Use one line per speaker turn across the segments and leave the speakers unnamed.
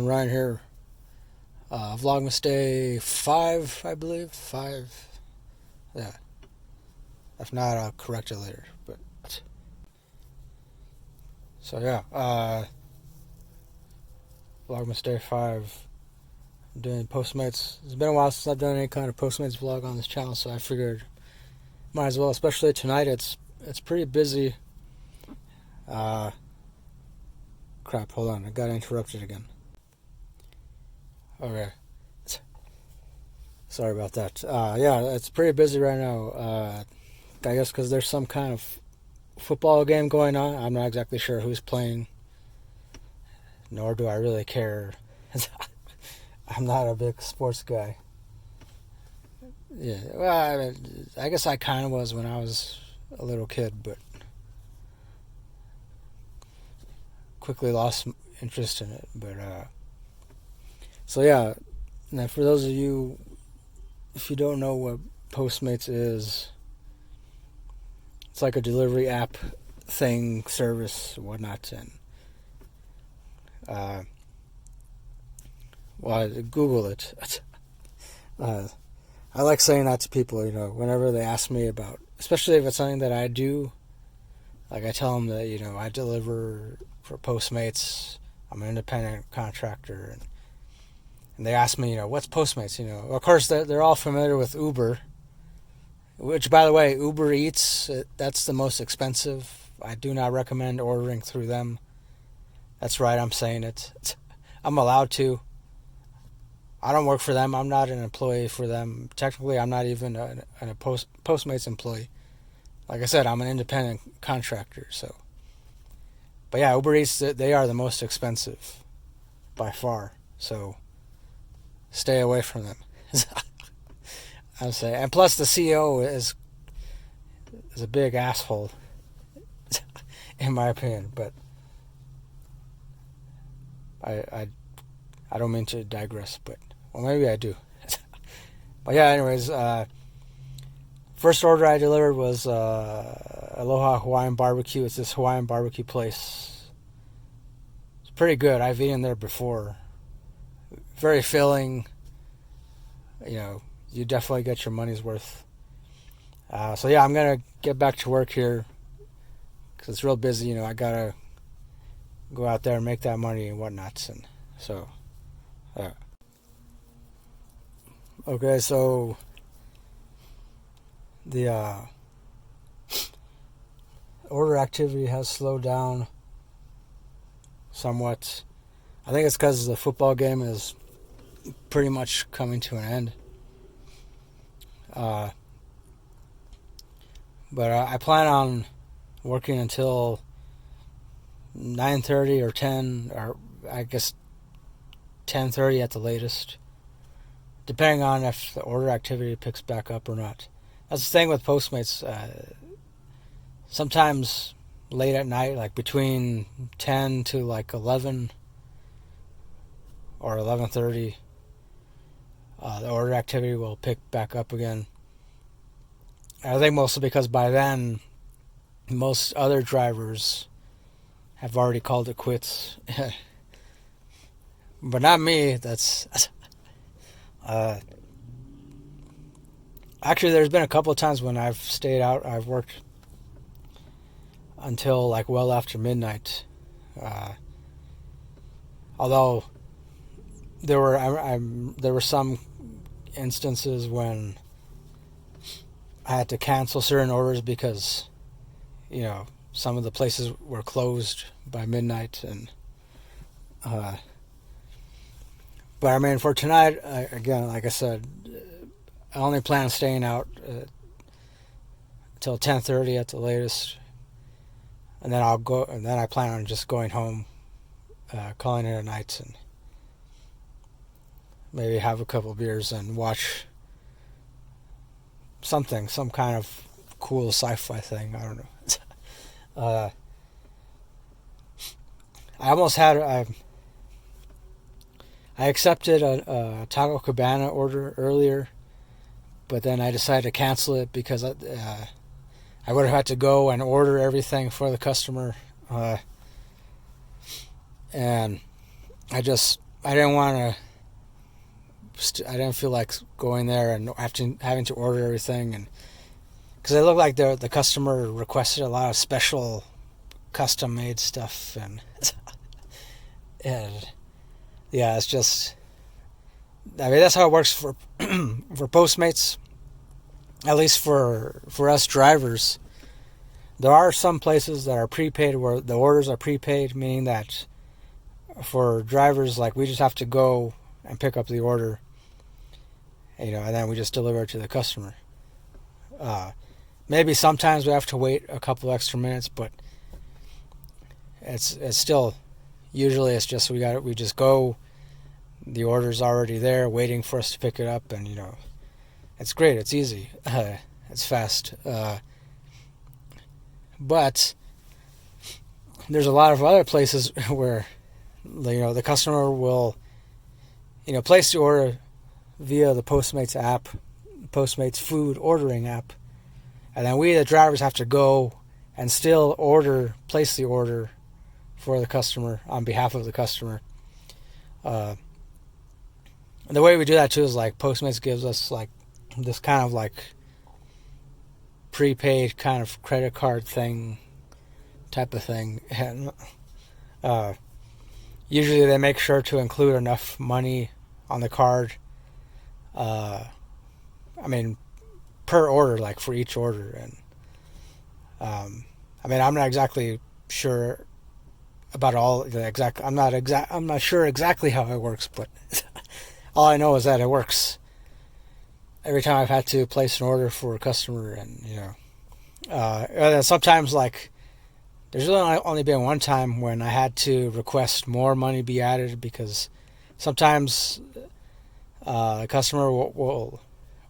Ryan here. Vlogmas day 5, I believe. 5. Yeah. If not, I'll correct it later. But so yeah, Vlogmas day 5. I'm doing Postmates. It's been a while since I've done any kind of Postmates vlog on this channel, so I figured might as well. Especially tonight, it's pretty busy. Crap, hold on, I got interrupted again. Okay. Sorry about that. Yeah, it's pretty busy right now. I guess because there's some kind of football game going on. I'm not exactly sure who's playing, nor do I really care. I'm not a big sports guy. Yeah, well, I guess I kind of was when I was a little kid, but quickly lost interest in it. But so yeah, now for those of you, if you don't know what Postmates is, it's like a delivery app thing, service, whatnot, and well, Google it. I like saying that to people, whenever they ask me about, especially if it's something that I do. Like I tell them that, I deliver for Postmates. I'm an independent contractor, and they ask me, what's Postmates? Of course they're all familiar with Uber, which, by the way, Uber Eats, that's the most expensive. I do not recommend ordering through them. That's right, I'm saying it. I'm allowed to. I don't work for them. I'm not an employee for them. Technically, I'm not even a Postmates employee. Like I said, I'm an independent contractor. So, but yeah, Uber Eats, they are the most expensive by far. So stay away from them. I'll say, and plus the CEO is a big asshole, in my opinion. But I don't mean to digress, but well, maybe I do. But yeah, anyways, first order I delivered was Aloha Hawaiian Barbecue. It's this Hawaiian barbecue place. It's pretty good. I've eaten there before. Very filling. You definitely get your money's worth. So yeah, I'm gonna get back to work here because it's real busy. I gotta go out there and make that money and whatnot, and so. Okay, so the order activity has slowed down somewhat. I think it's because the football game is pretty much coming to an end. But I plan on working until 9:30 or 10, or I guess 10:30 at the latest, depending on if the order activity picks back up or not. That's the thing with Postmates. Sometimes late at night, like between 10 to like 11 or 11:30, the order activity will pick back up again. I think mostly because by then, most other drivers have already called it quits. But not me. That's actually, there's been a couple of times when I've stayed out. I've worked until like well after midnight. Although there were some instances when I had to cancel certain orders because some of the places were closed by midnight, and but I mean, for tonight, again, like I said, I only plan on staying out till 10:30 at the latest, and then I'll go. And then I plan on just going home, calling it a night, and maybe have a couple beers and watch some kind of cool sci-fi thing. I don't know. I almost had I accepted a Taco Cabana order earlier, but then I decided to cancel it because I would have had to go and order everything for the customer, and I I didn't want to. I didn't feel like going there and having to order everything, and because it looked like the customer requested a lot of special, custom made stuff, and yeah, it's just. I mean, that's how it works for for Postmates. At least for us drivers, there are some places that are prepaid where the orders are prepaid, meaning that for drivers, like, we just have to go and pick up the order, and then we just deliver it to the customer. Maybe sometimes we have to wait a couple extra minutes, but it's still, usually it's just we just go, the order's already there waiting for us to pick it up, and it's great, it's easy, it's fast, but there's a lot of other places where the customer will place the order via the Postmates app, Postmates food ordering app, and then we, the drivers, have to go and still place the order for the customer on behalf of the customer. And the way we do that too is, like, Postmates gives us, like, this kind of, like, prepaid kind of credit card thing, type of thing, and usually they make sure to include enough money on the card, I mean, per order, like, for each order, and I mean, I'm not exactly sure about all the exact. I'm not sure exactly how it works, but all I know is that it works every time I've had to place an order for a customer, and sometimes, like, there's really only been one time when I had to request more money be added, because sometimes the customer will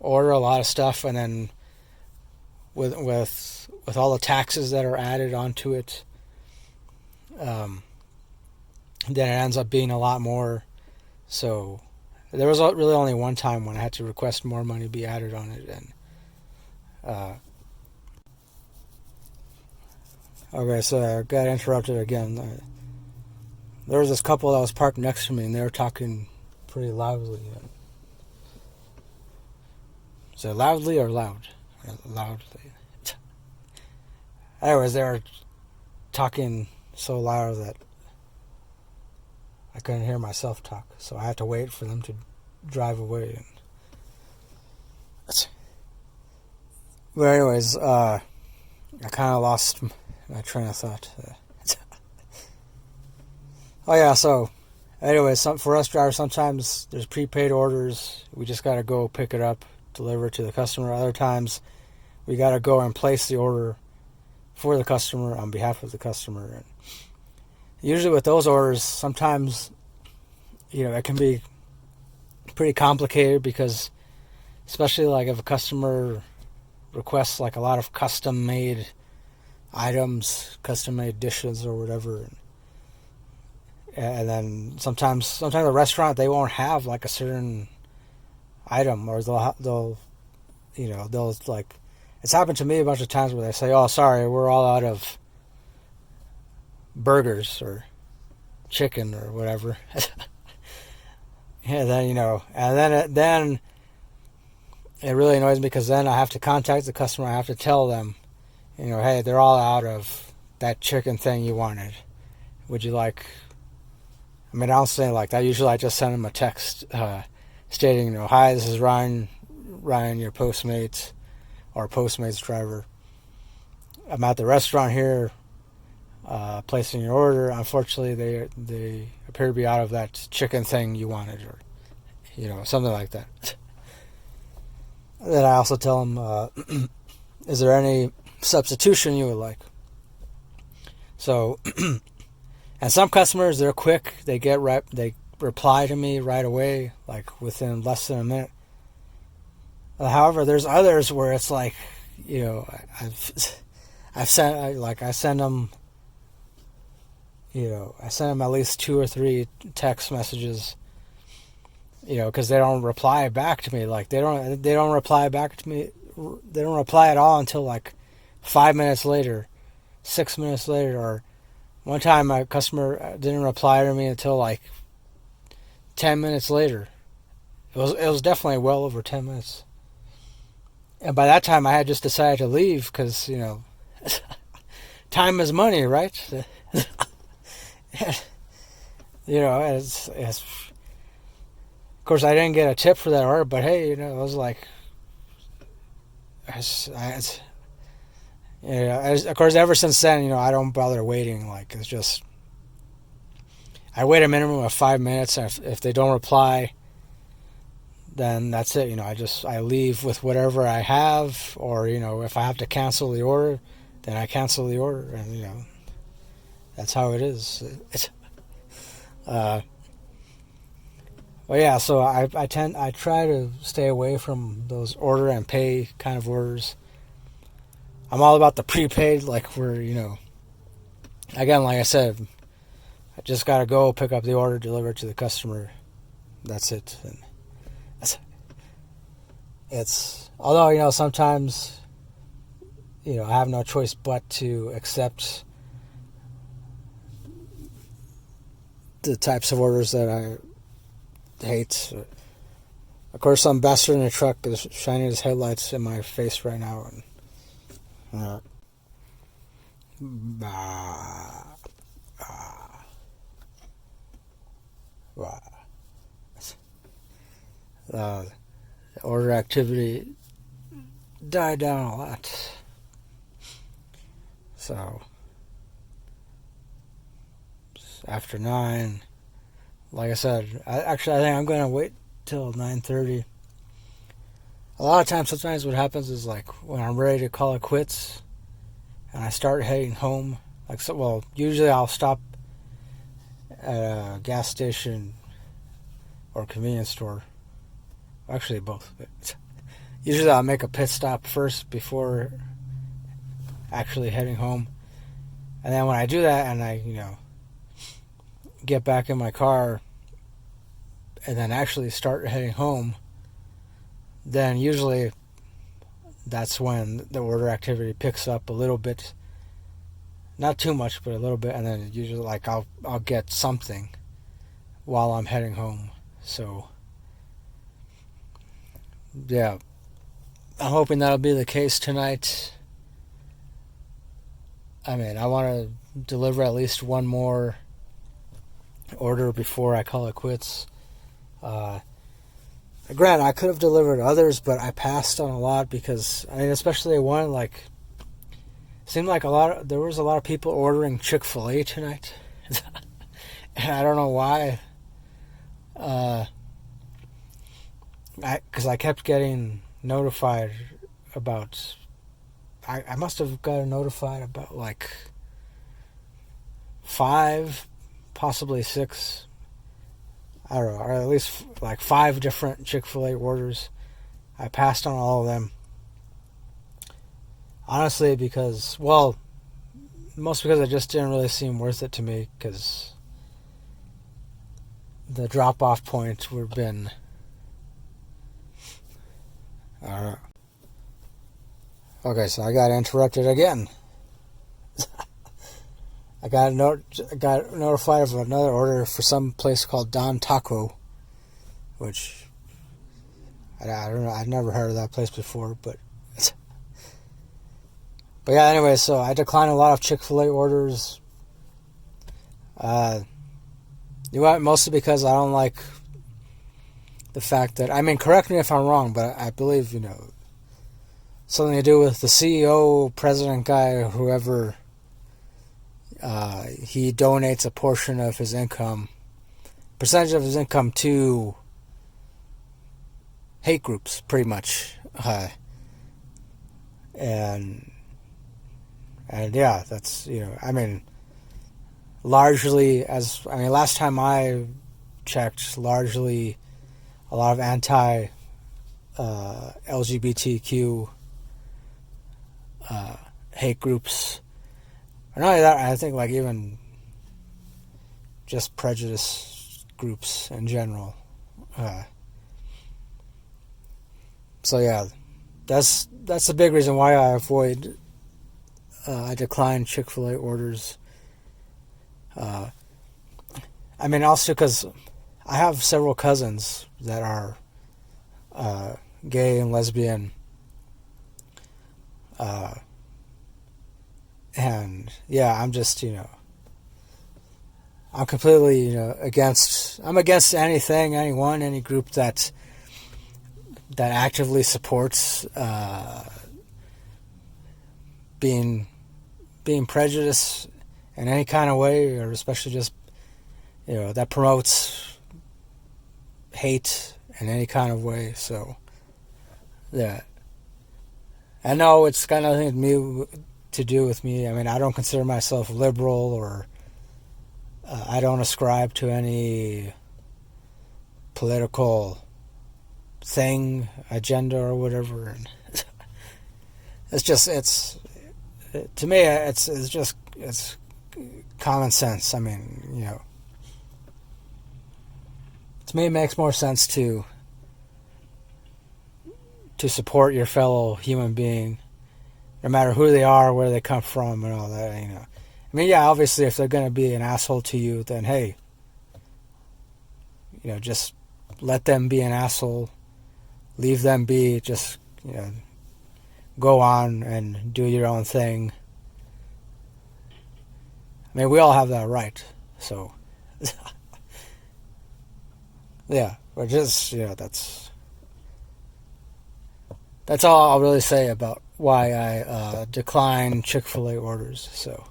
order a lot of stuff, and then with all the taxes that are added onto it, then it ends up being a lot more. So there was really only one time when I had to request more money be added on it, and okay, so I got interrupted again. There was this couple that was parked next to me, and they were talking pretty loudly. Is it loudly or loud? Loudly. Anyways, they were talking so loud that I couldn't hear myself talk, so I had to wait for them to drive away. But anyways, I kind of lost my train of thought. Oh yeah, so anyways, for us drivers, sometimes there's prepaid orders. We just got to go pick it up, deliver it to the customer. Other times, we got to go and place the order for the customer on behalf of the customer. And usually with those orders, sometimes, it can be pretty complicated, because especially, like, if a customer requests, like, a lot of custom made items, custom made dishes or whatever, and then sometimes the restaurant, they won't have, like, a certain item, or they'll like, it's happened to me a bunch of times where they say, "Oh, sorry, we're all out of burgers or chicken or whatever." And then it really annoys me, because then I have to contact the customer. I have to tell them, hey, they're all out of that chicken thing you wanted. Would you like? I mean, I don't say like that. Usually, I just send them a text stating, "Hi, this is Ryan, your Postmates or Postmates driver. I'm at the restaurant here, placing your order. Unfortunately, they appear to be out of that chicken thing you wanted," or something like that. Then I also tell them, "Is there any substitution you would like?" So, and some customers, they're quick. They reply to me right away, like within less than a minute. However, there's others where it's like, I send them at least 2 or 3 text messages, because they don't reply back to me. Like, they don't reply back to me. They don't reply at all until like 5 minutes later, 6 minutes later. Or one time, my customer didn't reply to me until like 10 minutes later. It was definitely well over 10 minutes. And by that time, I had just decided to leave because, time is money, right? Of course, I didn't get a tip for that order, but hey, it was like, of course, ever since then, I don't bother waiting. Like, it's just, I wait a minimum of 5 minutes, and if they don't reply, then that's it. I leave with whatever I have, or, if I have to cancel the order, then I cancel the order, and, that's how it is. Well, yeah, so I try to stay away from those order and pay kind of orders. I'm all about the prepaid, like where, again, like I said, I just got to go pick up the order, deliver it to the customer. That's it. And although, sometimes, I have no choice but to accept the types of orders that I hate. Of course, some bastard in a truck is shining his headlights in my face right now. And, order activity died down a lot. So, after 9, like I said, I think I'm going to wait till 9:30. A lot of times, sometimes what happens is like when I'm ready to call it quits and I start heading home, usually I'll stop at a gas station or convenience store. Actually, both. Usually I'll make a pit stop first before actually heading home. And then when I do that and I, get back in my car and then actually start heading home, then usually that's when the order activity picks up a little bit. Not too much, but a little bit. And then usually I'll get something while I'm heading home. So, yeah, I'm hoping that'll be the case tonight. I want to deliver at least one more order before I call it quits. Granted, I could have delivered others, but I passed on a lot because, especially one, seemed like there was a lot of people ordering Chick-fil-A tonight. And I don't know why. Because I kept getting notified about, I must have gotten notified about 5, possibly 6, I don't know, or at least 5 different Chick-fil-A orders. I passed on all of them. Honestly, mostly because it just didn't really seem worth it to me, because the drop-off point would have been, I don't know. Okay, so I got interrupted again. I got notified of another order for some place called Don Taco, which I don't know. I've never heard of that place before, but yeah. Anyway, so I declined a lot of Chick-fil-A orders. Mostly because I don't like the fact that, correct me if I'm wrong, but I believe something to do with the CEO, president guy, whoever. He donates a portion of his income, percentage of his income, to hate groups, pretty much. And yeah, that's, largely, last time I checked, largely a lot of LGBTQ hate groups. Or not only that, I think even just prejudice groups in general. So yeah, that's the big reason why I decline Chick-fil-A orders. Also because I have several cousins that are gay and lesbian, and yeah, I'm just, I'm completely, I'm against anything, anyone, any group that actively supports being prejudiced in any kind of way, or especially just, that promotes hate in any kind of way. So, yeah. I know it's got nothing to do with me. I mean, I don't consider myself liberal, or I don't ascribe to any political thing, agenda, or whatever. And to me, it's common sense. I mean, to me, it makes more sense to support your fellow human being, no matter who they are, where they come from, and all that. I mean, yeah, obviously, if they're going to be an asshole to you, then hey, just let them be an asshole. Leave them be. Just, go on and do your own thing. I mean, we all have that right. So, yeah, but just, that's all I'll really say about why I decline Chick-fil-A orders. So,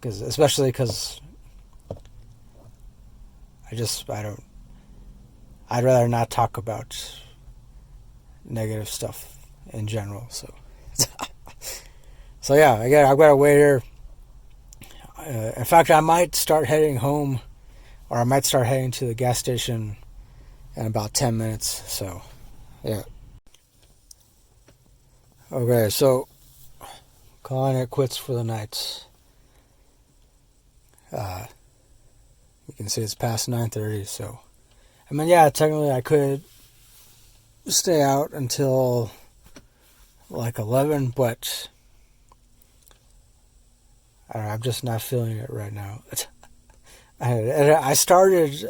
especially because I'd rather not talk about negative stuff in general. So, so yeah, I've got to wait here. In fact, I might start heading home, or I might start heading to the gas station in about 10 minutes. So, yeah. Okay, so calling it quits for the night. You can see it's past 9:30. So, I mean, yeah, technically I could stay out until like 11, but I don't know, I'm just not feeling it right now. I started,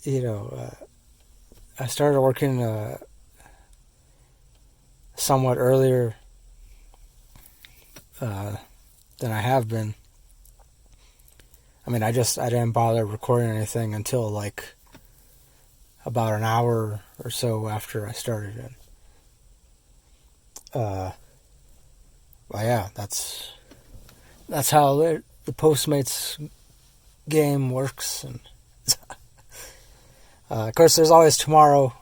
I started working somewhat earlier than I have been. I mean, I didn't bother recording anything until like about an hour or so after I started it. Well, yeah, that's how the Postmates game works. And of course, there's always tomorrow.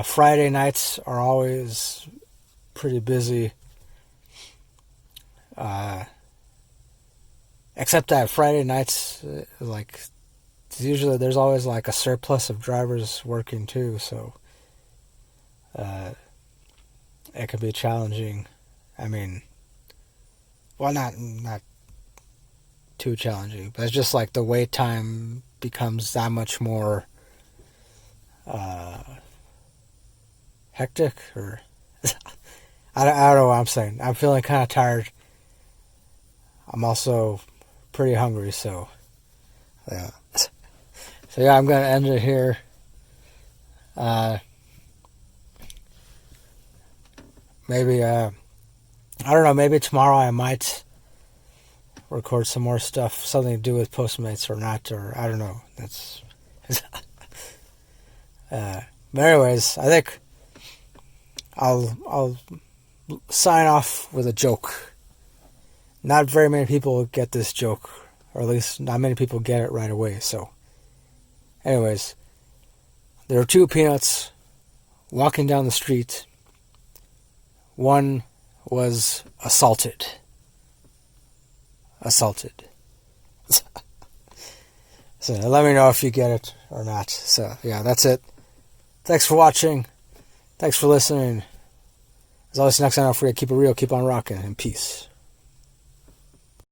Friday nights are always pretty busy. Except that Friday nights, usually there's always like a surplus of drivers working too, so it can be challenging. I mean, well, not too challenging, but it's just like the wait time becomes that much more hectic, or I don't know what I'm saying. I'm feeling kind of tired. I'm also pretty hungry, so yeah. So yeah, I'm gonna end it here. Maybe I don't know. Maybe tomorrow I might record some more stuff, something to do with Postmates or not, or I don't know. That's. But anyways, I think I'll sign off with a joke. Not very many people get this joke, or at least not many people get it right away. So, anyways, there are two peanuts walking down the street. One was assaulted. So let me know if you get it or not. So yeah, that's it. Thanks for watching. Thanks for listening. As always, next time, don't forget, keep it real, keep on rocking, and peace.